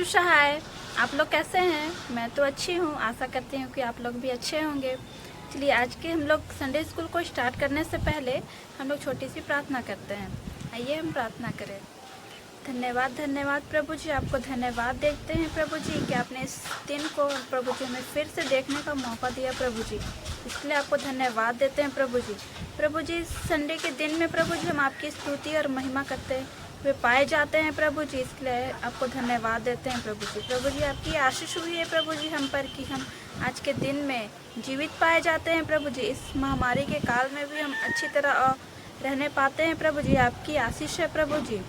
प्रत्युषा है। आप लोग कैसे हैं? मैं तो अच्छी हूँ, आशा करती हूँ कि आप लोग भी अच्छे होंगे। चलिए आज के हम लोग संडे स्कूल को स्टार्ट करने से पहले हम लोग छोटी सी प्रार्थना करते हैं। आइए हम प्रार्थना करें। धन्यवाद धन्यवाद प्रभु जी, आपको धन्यवाद देते हैं प्रभु जी कि आपने इस दिन को प्रभु जी हमें फिर से देखने का मौका दिया प्रभु जी, इसके लिए आपको धन्यवाद देते हैं प्रभु जी। प्रभु जी संडे के दिन में प्रभु जी हम आपकी स्तुति और महिमा करते हुए पाए जाते हैं प्रभु जी, इसके लिए आपको धन्यवाद देते हैं प्रभु जी। प्रभु जी आपकी आशीष हुई है प्रभु जी हम पर कि हम आज के दिन में जीवित पाए जाते हैं प्रभु जी। इस महामारी के काल में भी हम अच्छी तरह रहने पाते हैं प्रभु जी, आपकी आशीष है प्रभु जी।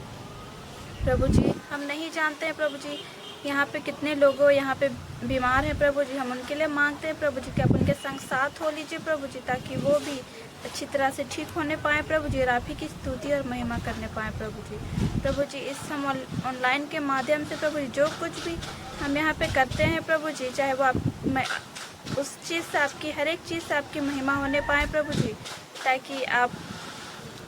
प्रभु जी हम नहीं जानते हैं प्रभु जी यहाँ पे कितने लोग यहाँ पे बीमार हैं प्रभु जी, हम उनके लिए मांगते हैं प्रभु जी कि आप उनके संग साथ हो लीजिए प्रभु जी, ताकि वो भी अच्छी तरह से ठीक होने पाएँ प्रभु जी और आप ही की स्तुति और महिमा करने पाएँ प्रभु जी। प्रभु जी इस हम ऑनलाइन के माध्यम से प्रभु जी जो कुछ भी हम यहाँ पे करते हैं प्रभु जी, चाहे वो उस चीज़ से आपकी हर एक चीज़ से आपकी महिमा होने पाए प्रभु जी, ताकि आप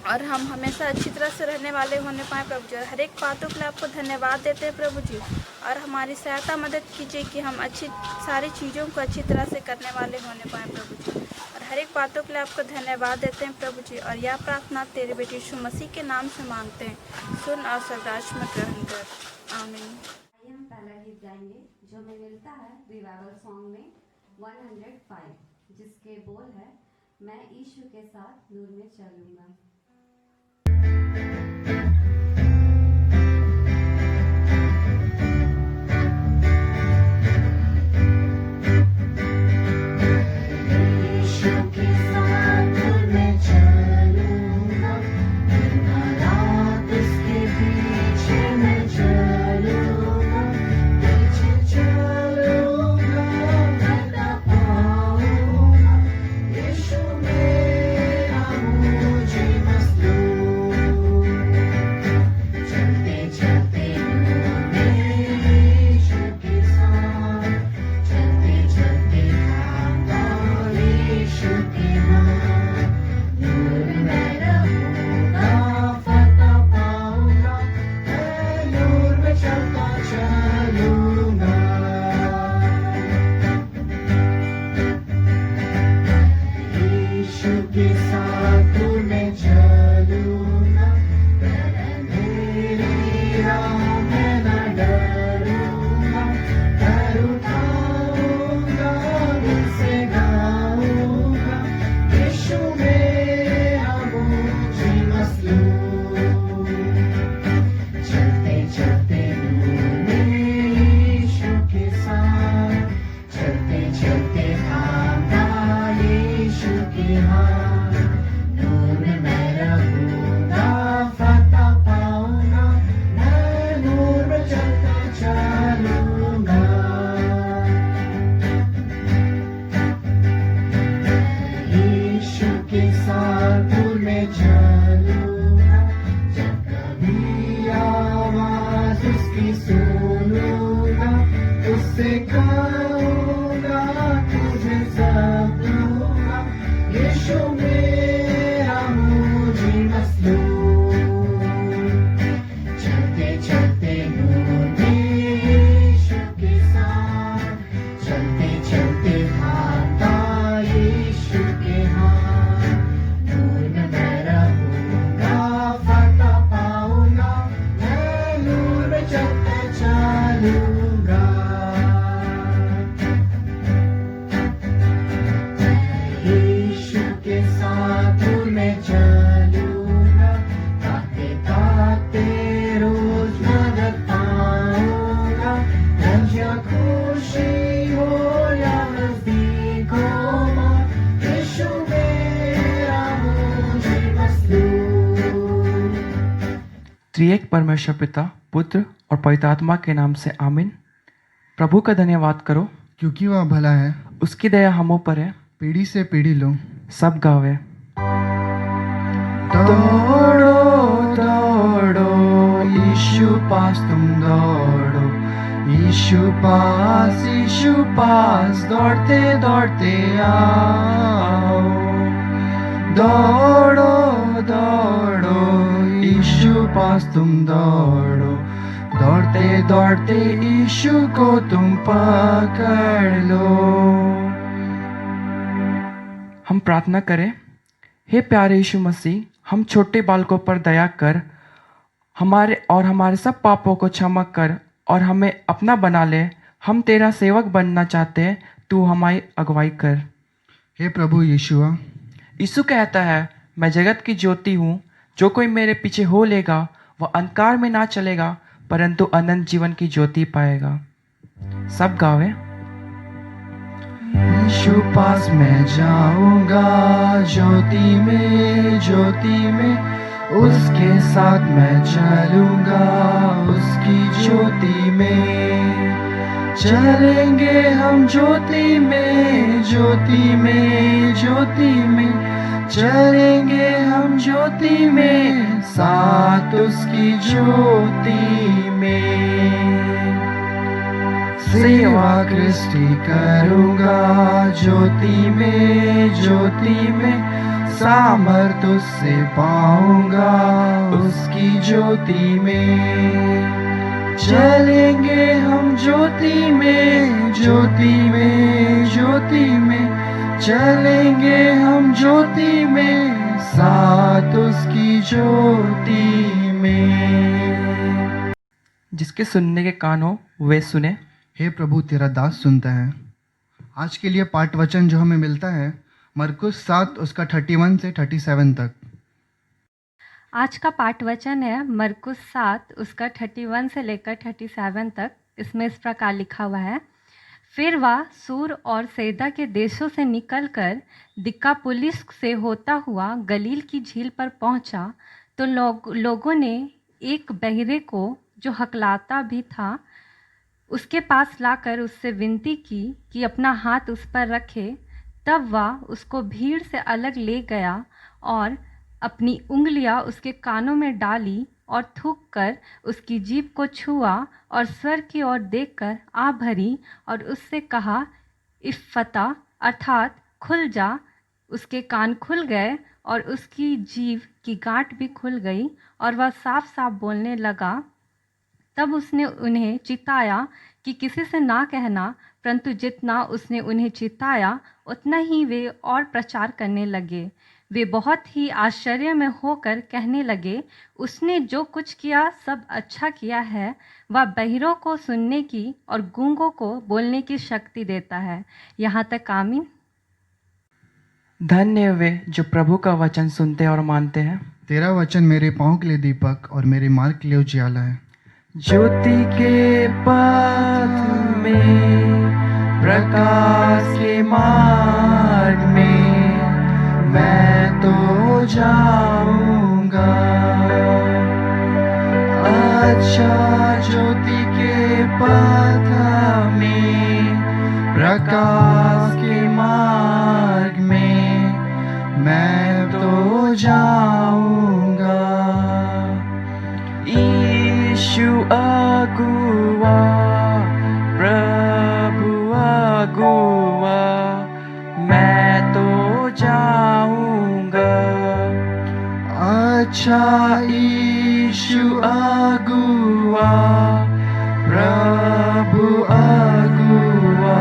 और हम हमेशा अच्छी तरह से रहने वाले होने पाए प्रभु जी। और हर एक बातों के लिए आपको धन्यवाद देते हैं प्रभु जी, और हमारी सहायता मदद कीजिए कि हम अच्छी सारी चीज़ों को अच्छी तरह से करने वाले होने पाए प्रभु जी। और हर एक बातों के लिए आपको धन्यवाद देते हैं प्रभु जी, और यह प्रार्थना तेरे बेटे यीशु मसीह के नाम से मांगते हैं, सुन और सदाश में ग्रहण कर, आमीन। आइए हम पहला गीत गाएंगे जो हमें मिलता है रिवाइवल सॉन्ग में 105, जिसके बोल है मैं यीशु के साथ नूर में चलूंगा। त्रिएक परमेश्वर पिता, पुत्र और पवित्र आत्मा के नाम से आमीन। प्रभु का धन्यवाद करो क्योंकि वह भला है, उसकी दया हम ऊपर है, पीढ़ी से पीढ़ी लो सब गावे। दौड़ो दौड़ो यीशु पास तुम दौड़ो, यीशु पास दौड़ते दौड़ते आओ। दौड़ो दौड़ो यीशु पास तुम दौड़ो, दौड़ते दौड़ते दौड़ते यीशु को तुम पकड़ लो। हम प्रार्थना करें। हे प्यारे यीशु मसीह, हम छोटे बालकों पर दया कर, हमारे सब पापों को क्षमा कर और हमें अपना बना ले। हम तेरा सेवक बनना चाहते हैं, तू हमारी अगुवाई कर। हे प्रभु यीशुआ, यीशु कहता है, मैं जगत की ज्योति हूँ, जो कोई मेरे पीछे हो लेगा वह अंधकार में ना चलेगा परंतु अनंत जीवन की ज्योति पाएगा। सब गावे। यीशु पास मैं जाऊंगा ज्योति में उसके साथ मैं चलूंगा, उसकी ज्योति में चलेंगे हम, ज्योति में चलेंगे हम, ज्योति में साथ उसकी ज्योति में। सेवा कृष्टि करूंगा ज्योति में सामर्थ उससे पाऊंगा, उसकी ज्योति में चलेंगे हम, ज्योति में चलेंगे हम, ज्योति में साथ उसकी ज्योति में। जिसके सुनने के कान हो वे सुने। हे प्रभु, तेरा दास सुनता है। आज के लिए पाठ वचन जो हमें मिलता है मरकुस 7 उसका 31 से 37 तक। आज का पाठ वचन है मरकुस 7 उसका 31 से लेकर 37 तक। इसमें इस प्रकार लिखा हुआ है, फिर वह सूर और सैदा के देशों से निकलकर दिकापुलिस से होता हुआ गलील की झील पर पहुंचा, तो लोगों ने एक बहरे को जो हकलाता भी था उसके पास लाकर उससे विनती की कि अपना हाथ उस पर रखे। तब वह उसको भीड़ से अलग ले गया और अपनी उंगलियां उसके कानों में डाली और थूककर उसकी जीभ को छुआ और स्वर की ओर देखकर आ भरी और उससे कहा, इफ़्फता अर्थात खुल जा। उसके कान खुल गए और उसकी जीभ की गांठ भी खुल गई और वह साफ साफ बोलने लगा। तब उसने उन्हें चिताया कि किसी से ना कहना, परंतु जितना उसने उन्हें चिताया उतना ही वे और प्रचार करने लगे। वे बहुत ही आश्चर्य में होकर कहने लगे, उसने जो कुछ किया सब अच्छा किया है। वह बहिरों को सुनने की और गूंगों को बोलने की शक्ति देता है। यहाँ तक आमीन। धन्य वे जो प्रभु का वचन सुनते और मानते हैं। तेरा वचन मेरे पाँव के लिए दीपक और मेरे मार्ग के लिए उजियाला है। ज्योति के पथ में, प्रकाश के मार्ग में मैं तो जाऊंगा। अच्छा ज्योति के पथ में, प्रकाश के मार्ग में मैं तो जाऊंगा। यीशु अगुआ, प्रभु अगुआ, मैं तो जाऊंगा। अच्छा यीशु अगुआ, प्रभु अगुआ,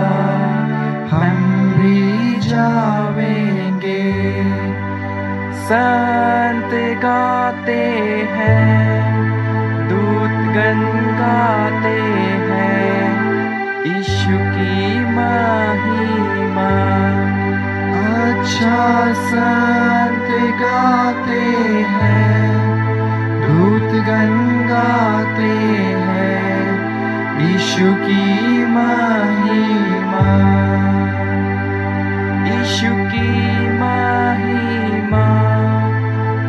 हम भी जावेंगे। संत गाते हैं, दूतगण गाते हैं, यीशु की महिमा। अच्छा संत गाते हैं, दूतगण गाते हैं, यीशु की महिमा। यीशु की महिमा,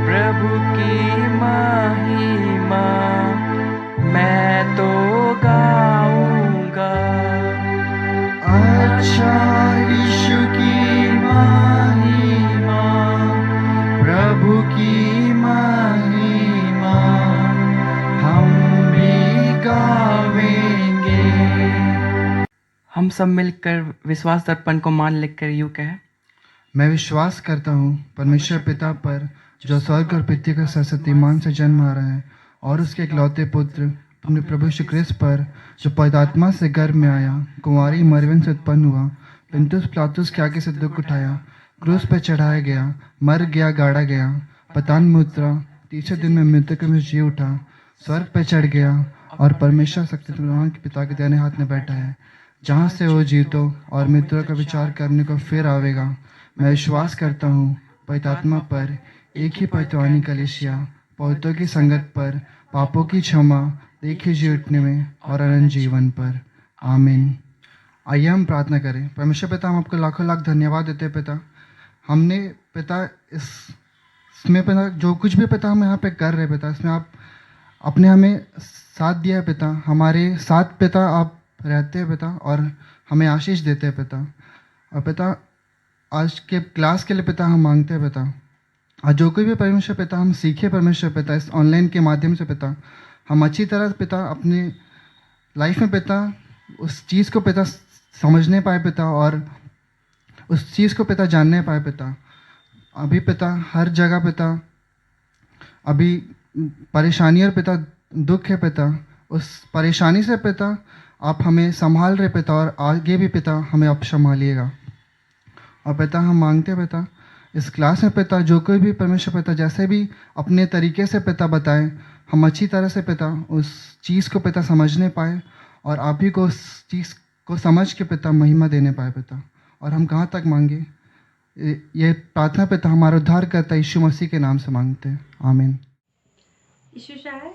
प्रभु की महिमा, मैं तो गाऊंगा। अच्छा यीशु की महिमा, प्रभु की महिमा, हम भी गावेंगे। हम सब मिलकर विश्वास दर्पण को मान लिखकर यूं कहें, मैं विश्वास करता हूँ परमेश्वर पिता पर, जो स्वर्ग और पृथ्वी का सरस्वती मान से जन्म आ रहा है, और उसके इकलौते पुत्र तुमने प्रभु यीशु क्रिस्त पर जो पवित्र आत्मा से गर्भ में आया, कुंवारी मरियम से उत्पन्न हुआ, पिलातुस पिलातुस के आगे से दुख उठाया, क्रूस पर चढ़ाया गया, मर गया, गाड़ा गया, पताल में उतरा, तीसरे दिन में मृतकों में जी उठा, स्वर्ग पर चढ़ गया और परमेश्वर शक्तिमान के पिता के दाहिने हाथ में बैठा है, जहाँ से वो जीतों और मृतकों का विचार करने को फिर आवेगा। मैं विश्वास करता हूँ पवित्र आत्मा पर, एक ही पवित्रवाणी कलीसिया, पवित्रों की संगत पर, पापों की क्षमा, देखे जी उठने में और अनंत जीवन पर। आमीन। आइए हम प्रार्थना करें। परमेश्वर पिता, हम आपको लाखों लाख धन्यवाद देते हैं पिता। हमने पिता इसमें पिता जो कुछ भी पिता हम यहाँ पे कर रहे पिता, इसमें आप अपने हमें साथ दिया है पिता, हमारे साथ पिता आप रहते हैं पिता और हमें आशीष देते हैं पिता। और पिता आज के क्लास के लिए पिता हम मांगते हैं पिता, आज जो कोई भी परमेश्वर पिता हम सीखे परमेश्वर पिता इस ऑनलाइन के माध्यम से पिता, हम अच्छी तरह पिता अपने लाइफ में पिता उस चीज़ को पिता समझने पाए पिता और उस चीज़ को पिता जानने पाए पिता। अभी पिता हर जगह पिता अभी परेशानी और पिता दुख है पिता, उस परेशानी से पिता आप हमें संभाल रहे पिता और आगे भी पिता हमें आप संभालिएगा। और पिता हम मांगते हैं पिता इस क्लास में पिता जो कोई भी परमेश्वर पिता जैसे भी अपने तरीके से पिता बताएं, हम अच्छी तरह से पिता उस चीज़ को पिता समझने पाए और आप ही को उस चीज़ को समझ के पिता महिमा देने पाए पिता। और हम कहाँ तक मांगे ये प्रार्थना पिता हमारा उद्धार करता यीशु मसीह के नाम से मांगते हैं। आमीन। यीशु शाह,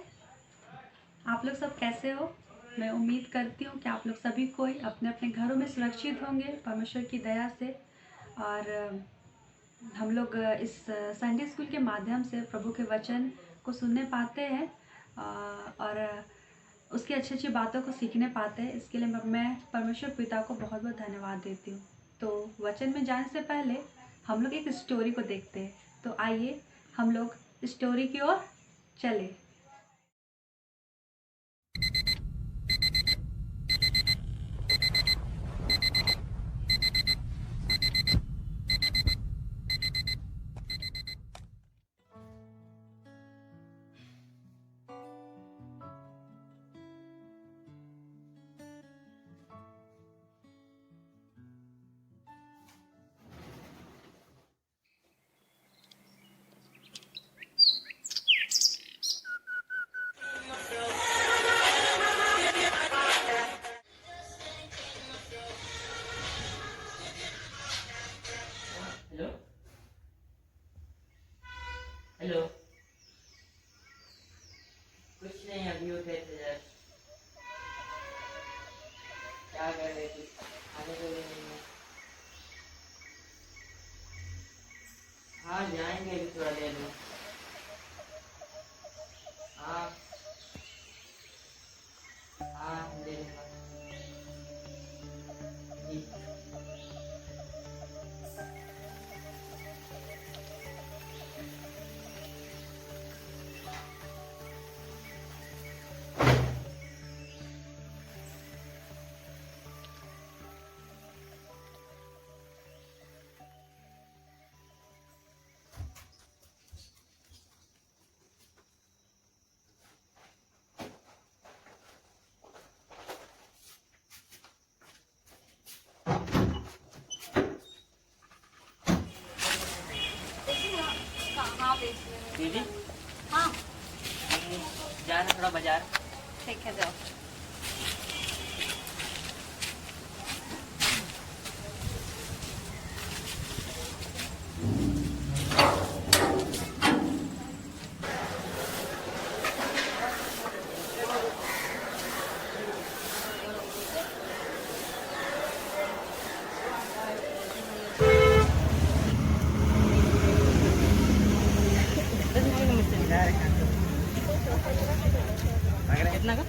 आप लोग सब कैसे हो? मैं उम्मीद करती हूँ कि आप लोग सभी कोई अपने अपने घरों में सुरक्षित होंगे परमेश्वर की दया से। और हम लोग इस संडे स्कूल के माध्यम से प्रभु के वचन को सुनने पाते हैं और उसकी अच्छी अच्छी बातों को सीखने पाते हैं। इसके लिए मैं परमेश्वर पिता को बहुत बहुत धन्यवाद देती हूँ। तो वचन में जाने से पहले हम लोग एक स्टोरी को देखते हैं। तो आइए हम लोग स्टोरी की ओर चले। हेलो हेलो, कुछ नहीं, अभी उठे थे जस्ट। क्या कर रहे थे? खाने को भी नहीं है। हाँ जाएंगे अभी थोड़ा देर में। हाँ हाँ दे दूँगा जी। दीदी हाँ जा रहे थोड़ा बाजार। ठीक है, जाओ। कितना का?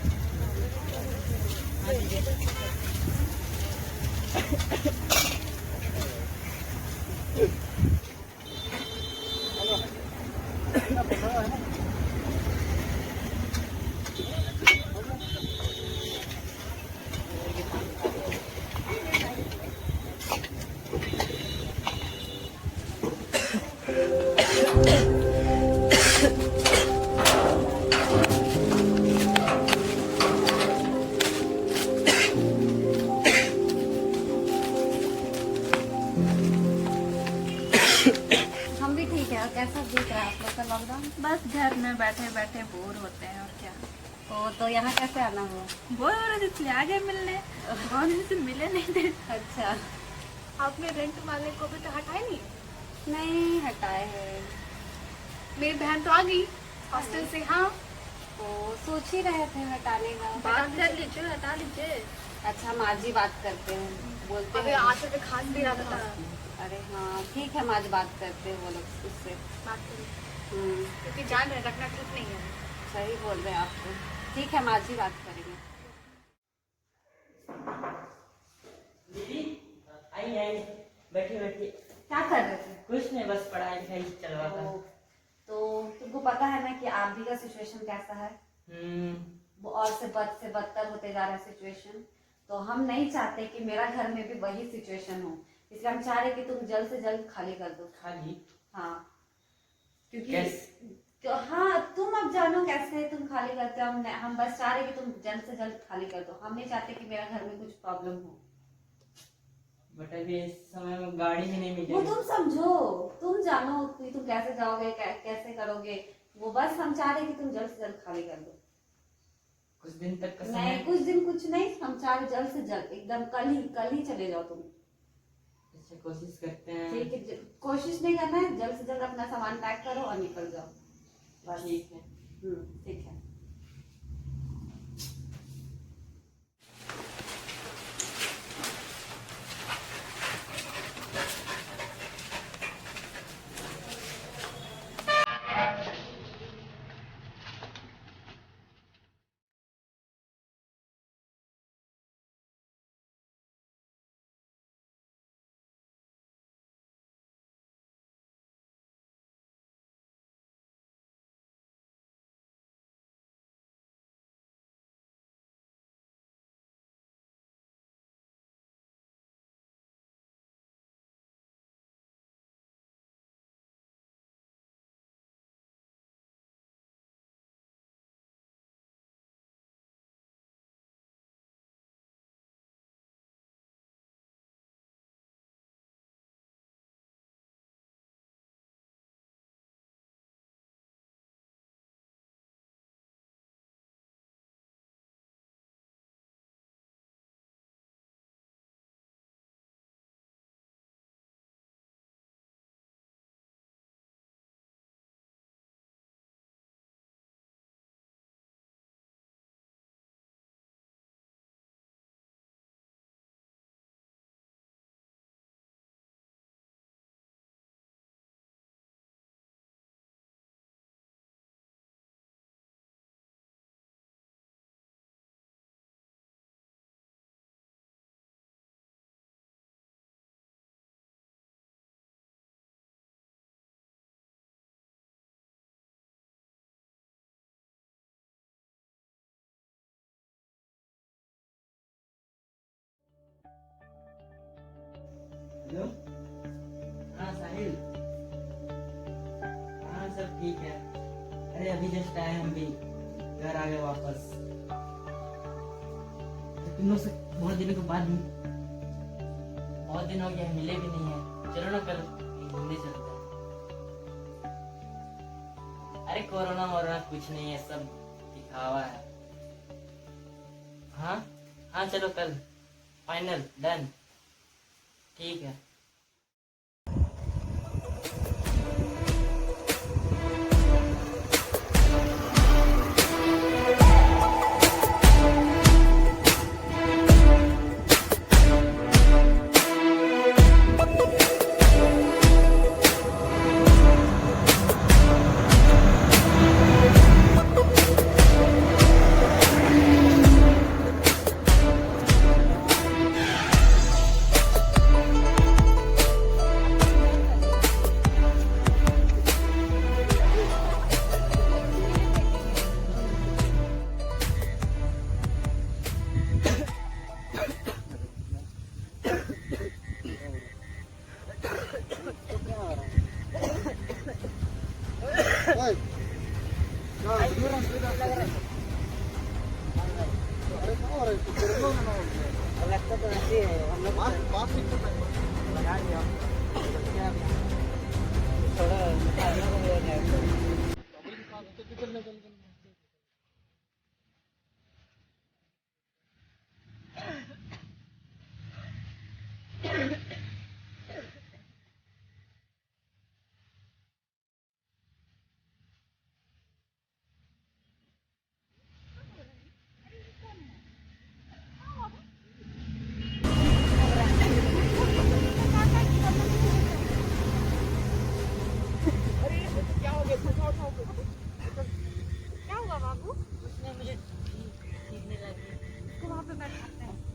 कैसा बीत रहा है आप लोग का लॉकडाउन? बस घर में बैठे बैठे बोर होते हैं और क्या। तो यहाँ कैसे आना हुआ? बोर हो रहे थे इसलिए आ गए मिलने। बहुत दिन से मिले नहीं थे। अच्छा, आपने रेंट वाले को भी तो हटाए नहीं? नहीं हटाए हैं। मेरी बहन तो आ गई हॉस्टल से। हाँ, तो सोच ही रहे थे हटाने का। बात कर लीजिए, हटा लीजिए। अच्छा, हम आज ही बात करते हैं, बोलते अभी हैं। आज से खास भी रहा था। अरे हाँ ठीक है, हम आज बात करते हैं वो लोग उससे। बात करें हम्म, क्योंकि जान रहे रखना ठीक नहीं है। सही बोल रहे हैं आप तो। ठीक है, हम आज ही बात करेंगे। दीदी आई आई, बैठी बैठी। क्या कर रहे थे? कुछ नहीं, बस पढ़ाई लिखाई चल रहा था। तो तुमको पता है ना कि आप भी का सिचुएशन कैसा है, वो और से बदतर होते जा रहा है सिचुएशन। तो हम नहीं चाहते कि मेरा घर में भी वही सिचुएशन हो, इसलिए हम चाह रहे कि तुम जल्द से जल्द खाली कर दो। खाली? हाँ, क्योंकि कैसे? तो हाँ, तुम अब जानो कैसे तुम खाली करते हो। हम बस चाह रहे कि तुम जल्द से जल्द खाली कर दो। हम नहीं चाहते कि मेरा घर में कुछ प्रॉब्लम हो। बट अभी इस समय में गाड़ी भी नहीं वो मिलेगी। तुम समझो, तुम जानो कि तुम कैसे जाओगे, कैसे करोगे। वो बस हम चाह रहे कि तुम जल्द से जल्द खाली कर दो। कुछ दिन तक का नहीं, समय? कुछ दिन कुछ नहीं, हम चाह रहे जल्द से जल्द, एकदम कल ही चले जाओ तुम। अच्छा, कोशिश करते हैं। ठीक है, कोशिश नहीं करना है, जल्द से जल्द अपना सामान पैक करो और निकल जाओ बस। ठीक है। ठीक है। हेलो। हाँ साहिल। हाँ सब ठीक है। अरे अभी जस्ट आए, हम भी घर आ गए वापस। तो तुम लोग से बहुत दिनों के बाद, बहुत दिन हो गया मिले भी नहीं है। चलो ना कल घूमने चलते हैं। अरे कोरोना वोरोना कुछ नहीं है, सब दिखावा है। हाँ हाँ, चलो कल फाइनल डन। ठीक है।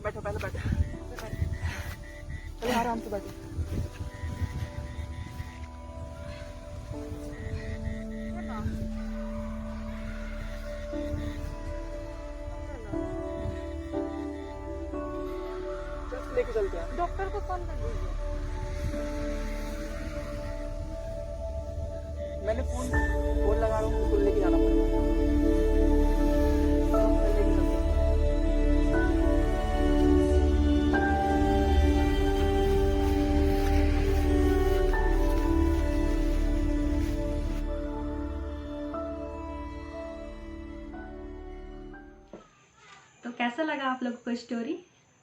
बैठो पहले बैठो, चलो आराम से बैठो। लेके चलते हैं। डॉक्टर को कॉल कर दीजिए। मैंने फोन लगा रहा हूँ, लेके जाना पड़ेगा। लेके चलते हैं। तो कैसा लगा आप लोगों को स्टोरी?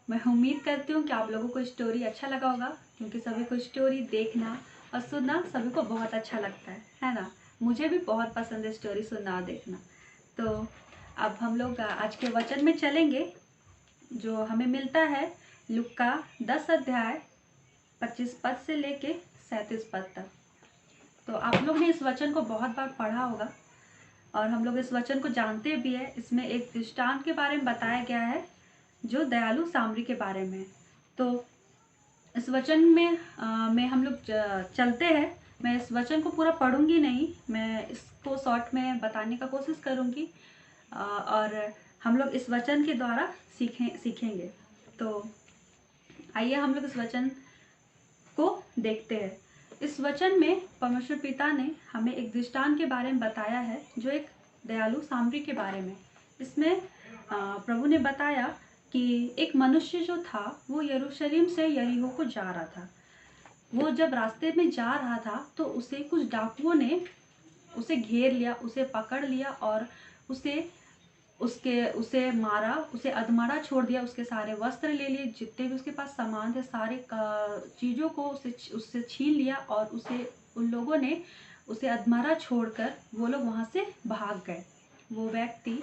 मैं उम्मीद करती हूँ कि आप लोगों को स्टोरी अच्छा लगा होगा, क्योंकि सभी को स्टोरी देखना और सुनना सभी को बहुत अच्छा लगता है ना। मुझे भी बहुत पसंद है स्टोरी सुनना और देखना। तो अब हम लोग आज के वचन में चलेंगे, जो हमें मिलता है लूका 10 अध्याय 25 पद से लेके 37 पद तक। तो आप लोग ने इस वचन को बहुत बार पढ़ा होगा और हम लोग इस वचन को जानते भी है। इसमें एक दृष्टांत के बारे में बताया गया है जो दयालु सामरी के बारे में। तो इस वचन में हम लोग चलते हैं। मैं इस वचन को पूरा पढ़ूंगी नहीं, मैं इसको शॉर्ट में बताने का कोशिश करूंगी और हम लोग इस वचन के द्वारा सीखेंगे। तो आइए हम लोग इस वचन को देखते हैं। इस वचन में परमेश्वर पिता ने हमें एक दृष्टांत के बारे में बताया है, जो एक दयालु सामरी के बारे में। इसमें प्रभु ने बताया कि एक मनुष्य जो था वो यरूशलेम से यरीहो को जा रहा था। वो जब रास्ते में जा रहा था तो उसे कुछ डाकुओं ने उसे घेर लिया, उसे पकड़ लिया और उसे मारा, उसे अधमरा छोड़ दिया। उसके सारे वस्त्र ले लिए, जितने भी उसके पास सामान थे सारे चीज़ों को उससे छीन लिया और उन लोगों ने उसे अधमरा छोड़कर वो लोग वहाँ से भाग गए। वो व्यक्ति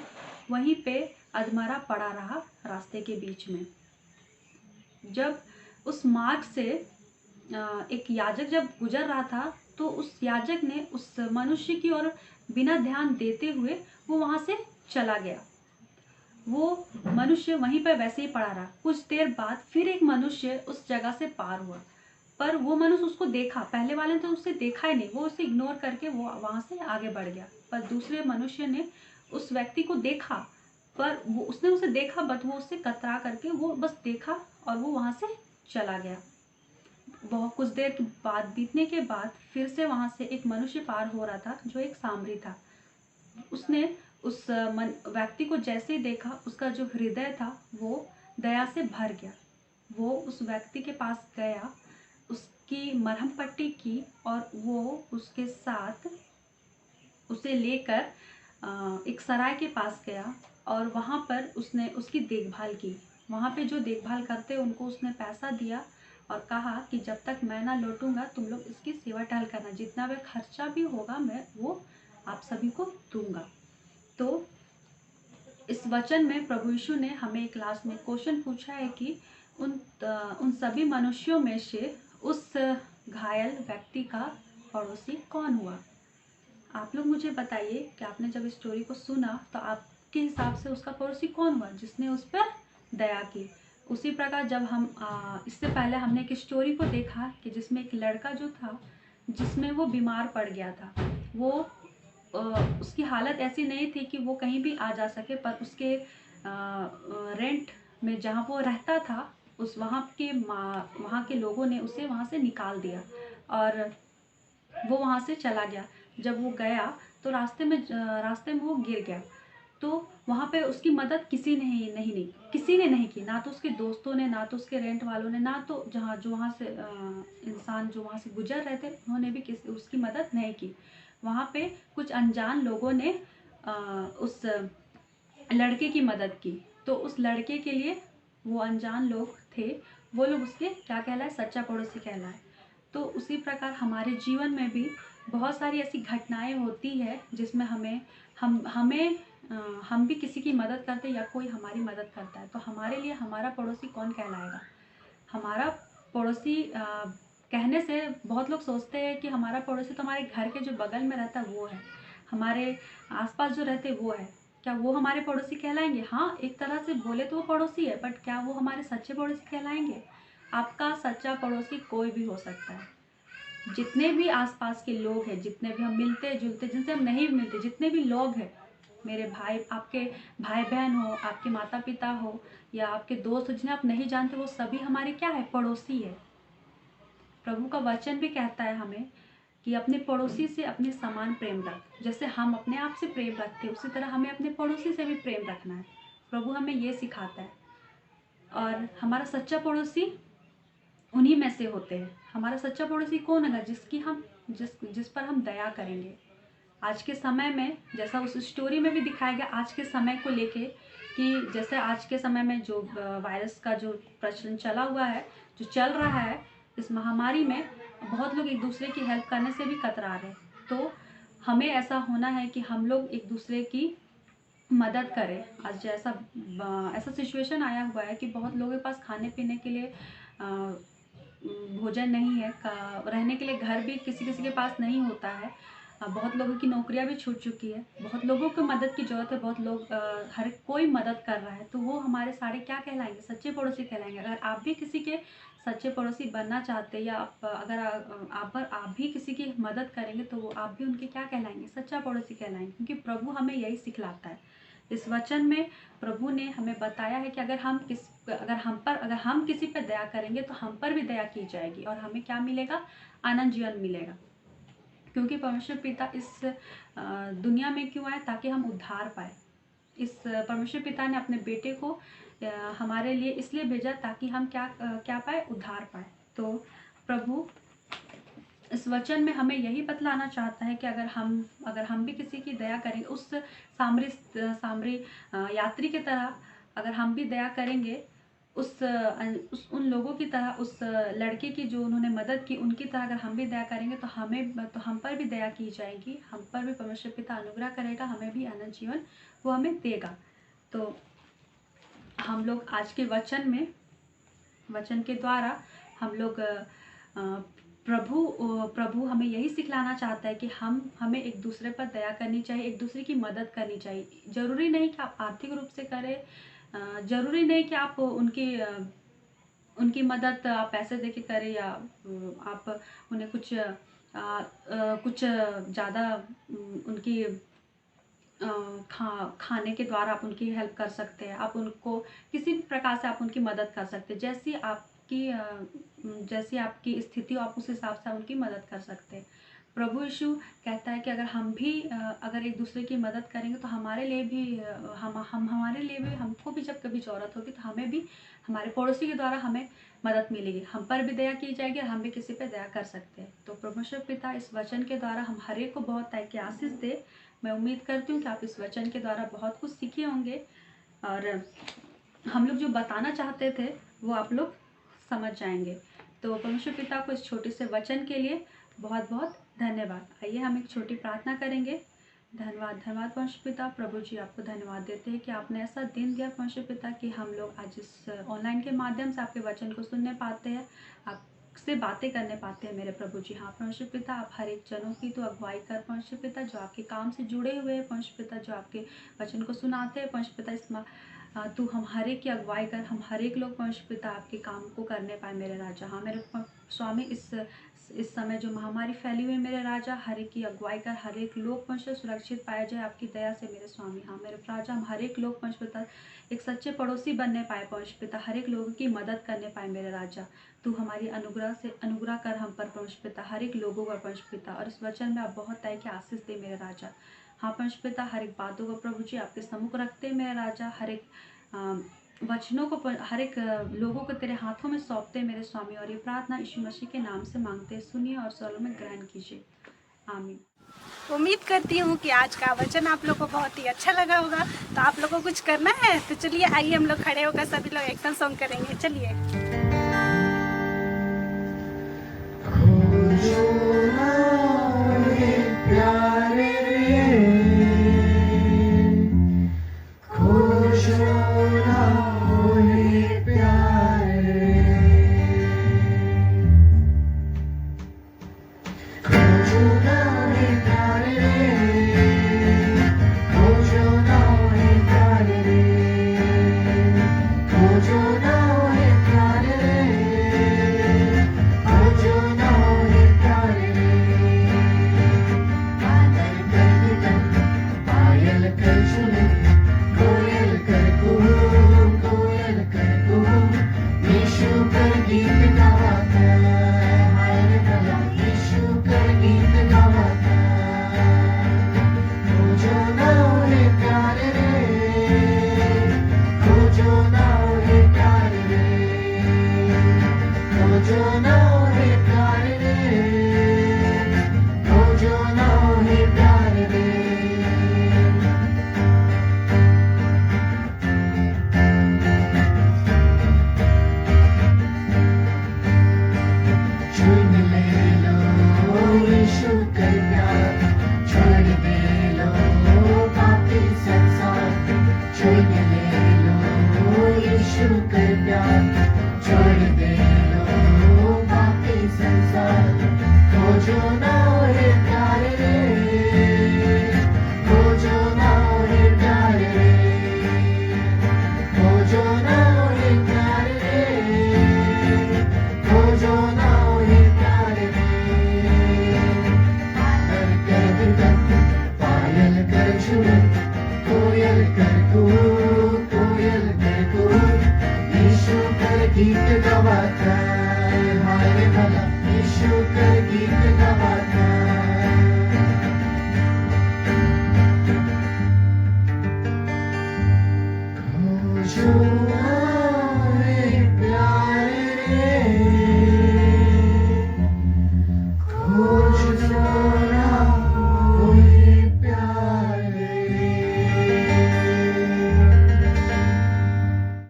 वहीं पे अधमरा पड़ा रहा रास्ते के बीच में। जब उस मार्ग से एक याजक जब गुजर रहा था तो उस याजक ने उस मनुष्य की ओर बिना ध्यान देते हुए वो वहाँ से चला गया। वो मनुष्य वहीं पर वैसे ही पड़ा रहा। कुछ देर बाद फिर एक मनुष्य उस जगह से पार हुआ, पर वो मनुष्य उसको देखा। पहले वाले ने तो उसे देखा ही नहीं, वो उसे इग्नोर करके वो वहाँ से आगे बढ़ गया। पर दूसरे मनुष्य ने उस व्यक्ति को देखा, पर उसने उसे देखा बट वो उससे कतरा करके वो बस देखा और वो वहाँ से चला गया। बहुत कुछ देर के बाद बीतने के बाद फिर से वहाँ से एक मनुष्य पार हो रहा था जो एक सामरी था। उसने उस व्यक्ति को जैसे ही देखा, उसका जो हृदय था वो दया से भर गया। वो उस व्यक्ति के पास गया, उसकी मरहम पट्टी की और वो उसके साथ उसे लेकर एक सराय के पास गया और वहाँ पर उसने उसकी देखभाल की। वहाँ पे जो देखभाल करते उनको उसने पैसा दिया और कहा कि जब तक मैं ना लौटूंगा तुम लोग इसकी सेवा टहल करना, जितना भी खर्चा भी होगा मैं वो आप सभी को दूंगा। तो इस वचन में प्रभु यीशु ने हमें एक क्लास में क्वेश्चन पूछा है कि उन सभी मनुष्यों में से उस घायल व्यक्ति का पड़ोसी कौन हुआ। आप लोग मुझे बताइए कि आपने जब स्टोरी को सुना तो आपके हिसाब से उसका पड़ोसी कौन हुआ जिसने उस पर दया की। उसी प्रकार जब हम इससे पहले हमने एक स्टोरी को देखा कि जिसमें एक लड़का जो था जिसमें वो बीमार पड़ गया था। वो उसकी हालत ऐसी नहीं थी कि वो कहीं भी आ जा सके, पर उसके रेंट में जहाँ वो रहता था वहाँ के लोगों ने उसे वहाँ से निकाल दिया और वो वहाँ से चला गया। जब वो गया तो रास्ते में वो गिर गया। तो वहाँ पे उसकी मदद किसी ने ही किसी ने नहीं की, ना तो उसके दोस्तों ने, ना तो उसके रेंट वालों ने, ना तो वहाँ से इंसान जो वहाँ से गुजर रहे थे उन्होंने भी उसकी मदद नहीं की। वहाँ पे कुछ अनजान लोगों ने उस लड़के की मदद की। तो उस लड़के के लिए वो अनजान लोग थे, वो लोग उसके क्या कहलाए, सच्चा पड़ोसी कहलाए। तो उसी प्रकार हमारे जीवन में भी बहुत सारी ऐसी घटनाएं होती है जिसमें हम भी किसी की मदद करते हैं या कोई हमारी मदद करता है। तो हमारे लिए हमारा पड़ोसी कौन कहलाएगा? हमारा पड़ोसी कहने से बहुत लोग सोचते हैं कि हमारा पड़ोसी तो हमारे घर के जो बगल में रहता है वो है, हमारे आसपास जो रहते वो है। क्या वो हमारे पड़ोसी कहलाएंगे? हाँ, एक तरह से बोले तो वो पड़ोसी है, बट क्या वो हमारे सच्चे पड़ोसी कहलाएंगे? आपका सच्चा पड़ोसी कोई भी हो सकता है। जितने भी आसपास के लोग हैं, जितने भी हम मिलते जुलते, जिनसे हम नहीं मिलते, जितने भी लोग हैं, मेरे भाई, आपके भाई बहन हो, आपके माता पिता हो, या आपके दोस्त हो जिन्हें आप नहीं जानते, वो सभी हमारे क्या है, पड़ोसी है। प्रभु का वचन भी कहता है हमें कि अपने पड़ोसी से अपने समान प्रेम रख। जैसे हम अपने आप से प्रेम रखते हैं, उसी तरह हमें अपने पड़ोसी से भी प्रेम रखना है। प्रभु हमें ये सिखाता है। और हमारा सच्चा पड़ोसी उन्हीं में से होते हैं। हमारा सच्चा पड़ोसी कौन है? जिस पर हम दया करेंगे। आज के समय में, जैसा उस स्टोरी में भी दिखाया गया, आज के समय को लेके, कि जैसे आज के समय में जो वायरस का जो प्रचलन चला हुआ है, जो चल रहा है, इस महामारी में बहुत लोग एक दूसरे की हेल्प करने से भी कतरा रहे हैं। तो हमें ऐसा होना है कि हम लोग एक दूसरे की मदद करें। आज ऐसा सिचुएशन आया हुआ है कि बहुत लोगों के पास खाने पीने के लिए भोजन नहीं है, रहने के लिए घर भी किसी किसी के पास नहीं होता है। बहुत लोगों की नौकरियां भी छूट चुकी है, बहुत लोगों को मदद की ज़रूरत है, बहुत लोग हर कोई मदद कर रहा है। तो वो हमारे सारे क्या कहलाएंगे? सच्चे पड़ोसी कहलाएंगे। अगर आप भी किसी के सच्चे पड़ोसी बनना चाहते हैं, या आप भी किसी की मदद करेंगे, तो वो आप भी उनके क्या कहलाएंगे? सच्चा पड़ोसी कहलाएंगे। क्योंकि प्रभु हमें यही सिखलाता है। इस वचन में प्रभु ने हमें बताया है कि अगर हम किसी पर दया करेंगे तो हम पर भी दया की जाएगी, और हमें क्या मिलेगा? अनंत जीवन मिलेगा। क्योंकि परमेश्वर पिता इस दुनिया में क्यों आए? ताकि हम उद्धार पाए। इस परमेश्वर पिता ने अपने बेटे को हमारे लिए इसलिए भेजा ताकि हम क्या पाए? उद्धार पाए। तो प्रभु इस वचन में हमें यही बतलाना चाहता है कि अगर हम भी किसी की दया करेंगे, उस सामरी यात्री की तरह अगर हम भी दया करेंगे, उन लोगों की तरह, उस लड़के की जो उन्होंने मदद की, उनकी तरह अगर हम भी दया करेंगे, तो हम पर भी दया की जाएगी, हम पर भी परमेश्वर पिता अनुग्रह करेगा, हमें भी अनंत जीवन वो हमें देगा। तो हम लोग आज के वचन के द्वारा हम लोग प्रभु हमें यही सिखलाना चाहता है कि हमें एक दूसरे पर दया करनी चाहिए, एक दूसरे की मदद करनी चाहिए। ज़रूरी नहीं कि आप आर्थिक रूप से करें, ज़रूरी नहीं कि आप उनकी मदद आप पैसे दे के करें, या आप उन्हें कुछ ज़्यादा उनकी खाने के द्वारा आप उनकी हेल्प कर सकते हैं। आप उनको किसी भी प्रकार से आप उनकी मदद कर सकते हैं। जैसी आपकी स्थिति हो, आप उस हिसाब से उनकी मदद कर सकते हैं। प्रभु यीशु कहता है कि अगर हम भी अगर एक दूसरे की मदद करेंगे, तो हमारे लिए भी हमको भी जब कभी ज़रूरत होगी, तो हमें भी हमारे पड़ोसी के द्वारा हमें मदद मिलेगी, हम पर भी दया की जाएगी, और हम भी किसी पर दया कर सकते हैं। तो परमेश्वर पिता इस वचन के द्वारा हम हर एक को बहुत तरह की आशीष दे। मैं उम्मीद करती हूँ कि आप इस वचन के द्वारा बहुत कुछ सीखे होंगे, और हम लोग जो बताना चाहते थे वो आप लोग समझ जाएंगे। तो परमेश्वर पिता को इस छोटे से वचन के लिए बहुत बहुत धन्यवाद। आइए हम एक छोटी प्रार्थना करेंगे। धन्यवाद परमेश्वर पिता। प्रभु जी, आपको धन्यवाद देते हैं कि आपने ऐसा दिन दिया परमेश्वर पिता कि हम लोग आज इस ऑनलाइन के माध्यम से आपके वचन को सुनने पाते हैं, आपसे बातें करने पाते हैं मेरे प्रभु जी। हाँ परमेश्वर पिता, आप हर एक जनों की तो अगुवाई कर परमेश्वर पिता, जो आपके काम से जुड़े हुए हैं परमेश्वर पिता, जो आपके वचन को सुनाते हैं परमेश्वर पिता। तू हम हर एक की अगुवाई कर, हम हर एक लोग परमेश्वर पिता आपके काम को करने पाए मेरे राजा। हाँ मेरे स्वामी, इस समय जो महामारी फैली हुई है मेरे राजा, हर एक की अगुवाई कर, हर एक लोग परमेश्वर सुरक्षित पाया जाए आपकी दया से मेरे स्वामी। हाँ मेरे राजा, हम हर एक लोग परमेश्वर पिता एक सच्चे पड़ोसी बनने पाए परमेश्वर पिता, हर एक लोगों की मदद करने पाए मेरे राजा। तू हमारी अनुग्रह कर हम पर परमेश्वर पिता, हर एक लोगों पर परमेश्वर पिता। और इस वचन में आप बहुत तरह की आशीष दे मेरे राजा। हाँ परमेश्वर पिता, हर एक बातों को प्रभु जी आपके सम्मुख रखते हैं मेरे राजा, हर एक वचनों को हर एक लोगों को तेरे हाथों में सौंपते मेरे स्वामी, और ये प्रार्थना यीशु मसीह के नाम से मांगते हैं, सुनिए और सवालों में ग्रहण कीजिए, आमीन। उम्मीद करती हूँ कि आज का वचन आप लोगों को बहुत ही अच्छा लगा होगा। तो आप लोगों को कुछ करना है तो चलिए आइए हम लोग खड़े होकर सभी लोग एक्शन सॉन्ग करेंगे। चलिए।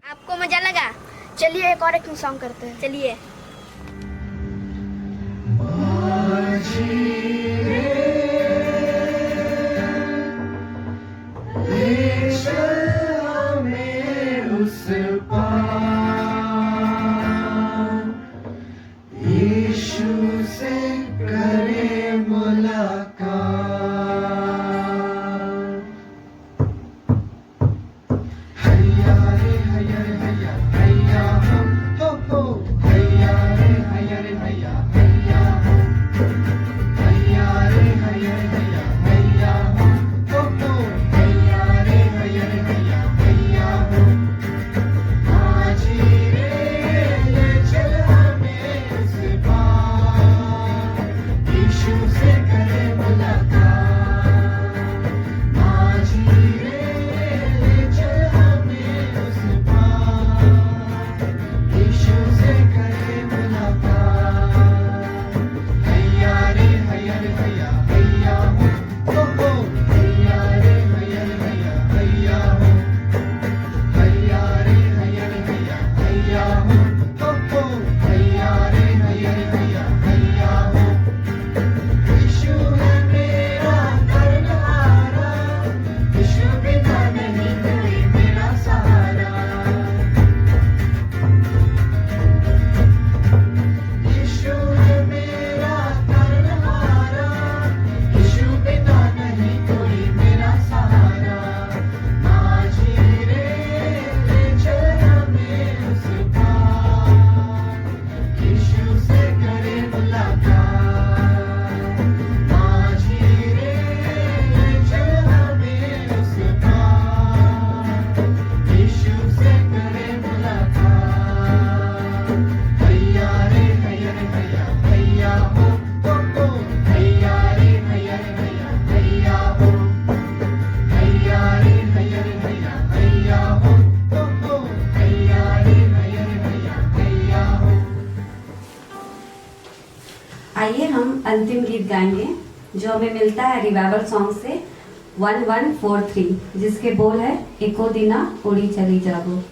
आपको मजा लगा? चलिए एक और एक्शन सॉन्ग करते हैं। चलिए। आज आइए हम अंतिम गीत गाएंगे जो हमें मिलता है रिवाइवल सॉन्ग से 1143, जिसके बोल है एको दिना उड़ी चली जाबो।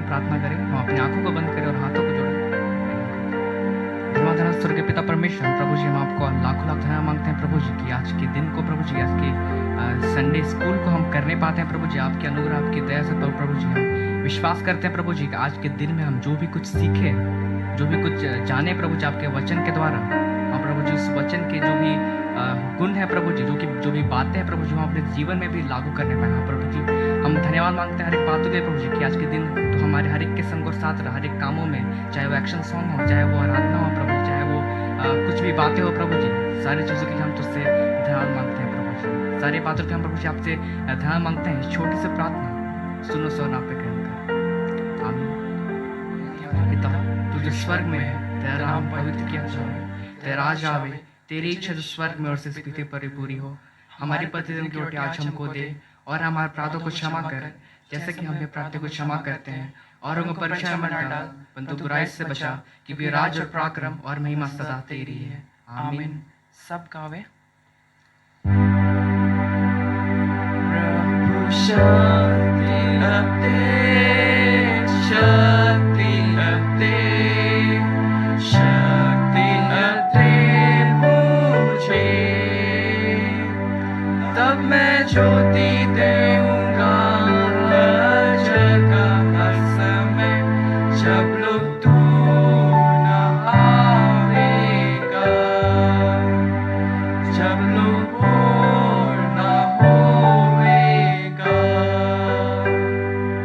प्रार्थना करें, हम अपनी आंखों को बंद करें और हाथों को जोड़ें। धन्यवाद स्वर्गीय पिता परमेश्वर, प्रभु जी हम आपको लाखों लाख धन्यवाद मांगते हैं प्रभु जी कि आज के दिन को प्रभु जी, आज के संडे स्कूल को हम करने पाते हैं प्रभु जी, आपके अनुग्रह आपकी दया से प्रभु जी हम विश्वास करते हैं प्रभु जी कि आज के दिन में हम जो भी कुछ सीखे, जो भी कुछ जाने प्रभु जी आपके वचन के द्वारा, हम प्रभु जी उस वचन के जो भी गुण है प्रभु जी, जो भी बातें हैं प्रभु जी हम अपने जीवन में भी लागू करने पाए। हाँ प्रभु जी हम धन्यवाद मांगते हैं हर एक बातों के लिए प्रभु जी कि आज के दिन तो हमारे हर एक के संग और साथ रहा, हर एक कामों में, चाहे वो एक्शन सॉन्ग हो, चाहे वो आराधना हो प्रभु जी, चाहे वो कुछ भी बातें हो प्रभु जी, सारी चीज़ों के लिए हम तुझसे धन्यवाद मांगते हैं प्रभु जी। सारी बातों के हम प्रभु जी आपसे धन्यवाद मांगते हैं। छोटी सी प्रार्थना सुनो सो ना पे ग्रहण कर। आमीन। पिता तू जो स्वर्ग में है, तेरा नाम पवित्र किया जाए, तेरा राज आवे, तेरी इच्छा जो स्वर्ग में और इस पृथ्वी पर पूरी हो। हमारी प्रतिदिन की रोटी आज हमको दे और हमारे अपराधों को क्षमा कर जैसे कि हम भी अपराधियों को क्षमा करते हैं, और हमको परीक्षा में मत डाल परंतु बुराई से बचा, क्योंकि राज और पराक्रम और महिमा सदा तेरी है। आमीन। सब गावे। प्रभु शांति अब दे, शक्ति अब दे, शक्ति अब दे मुझे, तब मैं ज्योति देऊंगा हर जगह हर समय, जब लोग तू न आवेगा, जब लोग और न होवेगा।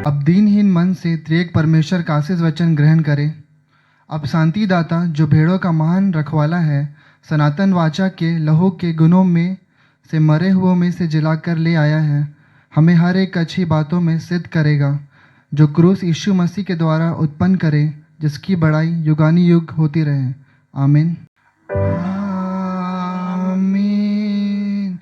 अब दीनहीन मन से त्रिएक परमेश्वर का आशीष वचन ग्रहण करें। अब शांति दाता जो भेड़ों का महान रखवाला है, सनातन वाचा के लहू के गुणों में से मरे हुओं में से जिलाकर ले आया है, हमें हर एक अच्छी बातों में सिद्ध करेगा, जो क्रूस यीशु मसीह के द्वारा उत्पन्न करे, जिसकी बड़ाई युगानी युग होती रहे। आमीन। आमीन।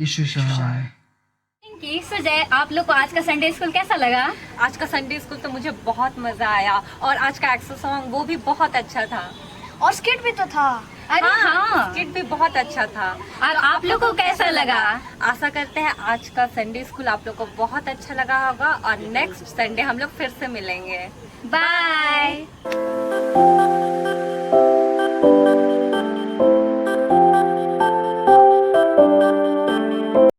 यीशु सहाय। कि सुजय, आप लोग को आज का संडे स्कूल कैसा लगा? आज का संडे स्कूल तो मुझे बहुत मज़ा आया और आज का एक्सो सॉन्ग वो भी बहुत अच्छा था। और स्किट भी तो था। अरे हाँ, स्किट भी बहुत अच्छा था। और आप लोग को कैसा लगा? आशा करते हैं आज का संडे स्कूल आप लोग को बहुत अच्छा लगा होगा और नेक्स्ट संडे हम लोग फिर से मिलेंगे। बाय।